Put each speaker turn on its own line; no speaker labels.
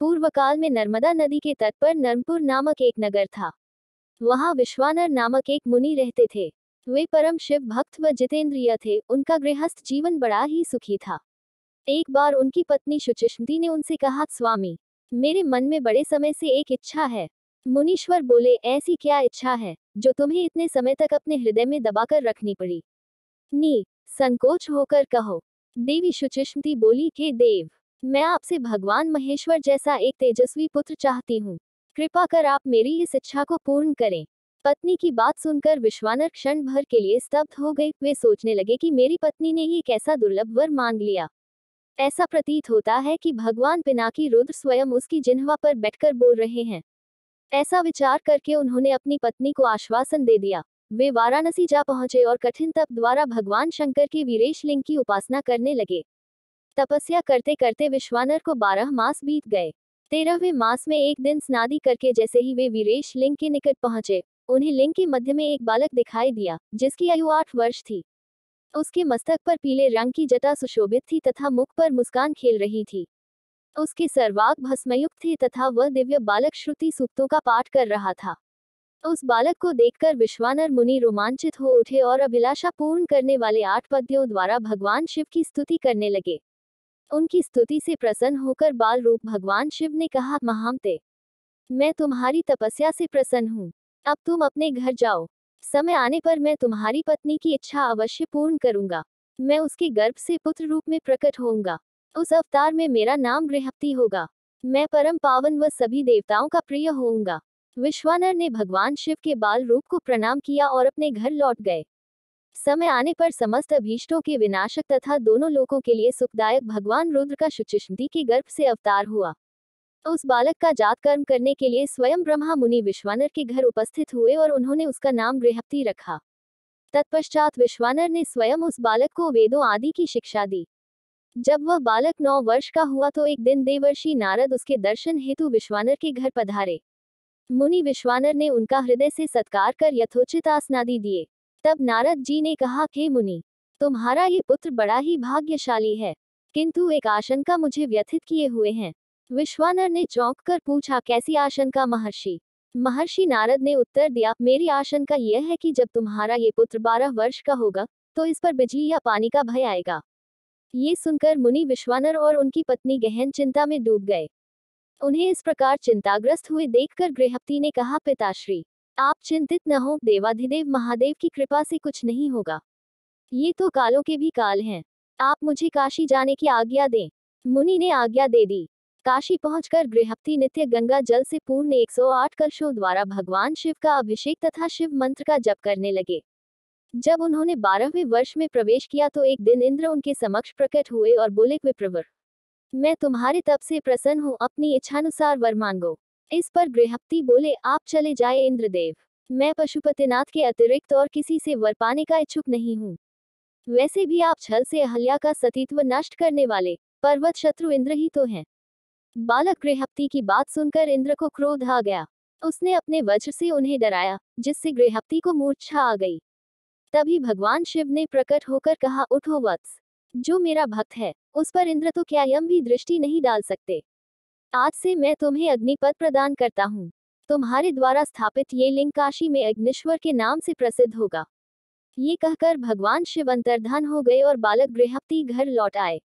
पूर्व काल में नर्मदा नदी के तट पर नर्मपुर नामक एक नगर था। वहां विश्वानर नामक एक मुनि रहते थे। वे परम शिव भक्त व जितेंद्रिय थे। उनका गृहस्थ जीवन बड़ा ही सुखी था। एक बार उनकी पत्नी शुचिष्मति ने उनसे कहा, स्वामी, मेरे मन में बड़े समय से एक इच्छा है। मुनीश्वर बोले, ऐसी क्या इच्छा है जो तुम्हें इतने समय तक अपने हृदय में दबाकर रखनी पड़ी? नी संकोच होकर कहो। देवी शुचिष्मति बोली, हे देव, मैं आपसे भगवान महेश्वर जैसा एक तेजस्वी पुत्र चाहती हूँ। कृपा कर आप मेरी इस इच्छा को पूर्ण करें। पत्नी की बात सुनकर विश्वानर क्षण भर के लिए स्तब्ध हो गए। वे सोचने लगे कि मेरी पत्नी ने ही कैसा दुर्लभ वर मांग लिया। ऐसा प्रतीत होता है कि भगवान पिनाकी रुद्र स्वयं उसकी जिह्वा पर बैठकर बोल रहे हैं। ऐसा विचार करके उन्होंने अपनी पत्नी को आश्वासन दे दिया। वे वाराणसी जा पहुंचे और कठिन तप द्वारा भगवान शंकर के वीरेश लिंग की उपासना करने लगे। तपस्या करते करते विश्वानर को 12 मास बीत गए। 13वें मास में एक दिन स्नादि करके जैसे ही वे वीरेश लिंग के निकट पहुंचे, उन्हें लिंग के मध्य में एक बालक दिखाई दिया, जिसकी आयु 8 वर्ष थी। उसके मस्तक पर पीले रंग की जटा सुशोभित थी तथा मुख पर मुस्कान खेल रही थी। उसके सर्वांग भस्मयुक्त थे तथा वह दिव्य बालक श्रुति सूक्तों का पाठ कर रहा था। उस बालक को देखकर विश्वानर मुनि रोमांचित हो उठे और अभिलाषा पूर्ण करने वाले 8 पद्यों द्वारा भगवान शिव की स्तुति करने लगे। उनकी स्तुति से प्रसन्न होकर बाल रूप भगवान शिव ने कहा, महामते, मैं तुम्हारी तपस्या से प्रसन्न हूँ। अब तुम अपने घर जाओ। समय आने पर मैं तुम्हारी पत्नी की इच्छा अवश्य पूर्ण करूंगा। मैं उसके गर्भ से पुत्र रूप में प्रकट होऊंगा। उस अवतार में मेरा नाम गृहपति होगा। मैं परम पावन व सभी देवताओं का प्रिय होऊंगा। विश्वानर ने भगवान शिव के बाल रूप को प्रणाम किया और अपने घर लौट गए। समय आने पर समस्त अभीष्टों के विनाशक तथा दोनों लोकों के लिए सुखदायक भगवान रुद्र का शुचिष्मति के गर्भ से अवतार हुआ। उस बालक का जात कर्म करने के लिए स्वयं ब्रह्मा मुनि विश्वानर के घर उपस्थित हुए और उन्होंने उसका नाम गृहपति रखा। तत्पश्चात विश्वानर ने स्वयं उस बालक को वेदों आदि की शिक्षा दी। जब वह बालक 9 वर्ष का हुआ तो एक दिन देवर्षि नारद उसके दर्शन हेतु विश्वानर के घर पधारे। मुनि विश्वानर ने उनका हृदय से सत्कार कर यथोचित आसनादि दिए। तब नारद जी ने कहा, हे मुनि, तुम्हारा ये पुत्र बड़ा ही भाग्यशाली है, किंतु एक आशंका मुझे व्यथित किए हुए हैं। विश्वानर ने चौंक कर पूछा, कैसी आशंका महर्षि? महर्षि नारद ने उत्तर दिया, मेरी आशंका यह है कि जब तुम्हारा ये पुत्र 12 वर्ष का होगा तो इस पर बिजली या पानी का भय आएगा। ये सुनकर मुनि विश्वानर और उनकी पत्नी गहन चिंता में डूब गए। उन्हें इस प्रकार चिंताग्रस्त हुए देखकर गृहपति ने कहा, पिताश्री, आप चिंतित न हो। देवाधिदेव महादेव की कृपा से कुछ नहीं होगा। ये तो कालों के भी काल हैं। आप मुझे काशी जाने की आज्ञा दें। मुनि ने आज्ञा दे दी। काशी पहुंचकर गृहपति नित्य गंगा जल से पूर्ण 108 कलशों द्वारा भगवान शिव का अभिषेक तथा शिव मंत्र का जप करने लगे। जब उन्होंने 12वें वर्ष में प्रवेश किया तो एक दिन इंद्र उनके समक्ष प्रकट हुए और बोले, विप्रवर, मैं तुम्हारे तप से प्रसन्न हूँ, अपनी इच्छानुसार वर मांगो। इस पर गृहपति बोले, आप चले जाए इंद्रदेव। मैं पशुपतिनाथ के अतिरिक्त और किसी से वर पाने का इच्छुक नहीं हूँ। वैसे भी आप छल से अहल्या का सतीत्व नष्ट करने वाले पर्वत शत्रु इंद्र ही तो हैं। बालक गृहपति की बात सुनकर इंद्र को क्रोध आ गया। उसने अपने वज्र से उन्हें डराया, जिससे गृहपति को मूर्छा आ गई। तभी भगवान शिव ने प्रकट होकर कहा, उठो वत्स, जो मेरा भक्त है उस पर इंद्र तो क्या यम भी दृष्टि नहीं डाल सकते। आज से मैं तुम्हें अग्निपद प्रदान करता हूँ। तुम्हारे द्वारा स्थापित ये लिंग काशी में अग्निश्वर के नाम से प्रसिद्ध होगा। ये कहकर भगवान शिव अंतर्धान हो गए और बालक गृहपति घर लौट आए।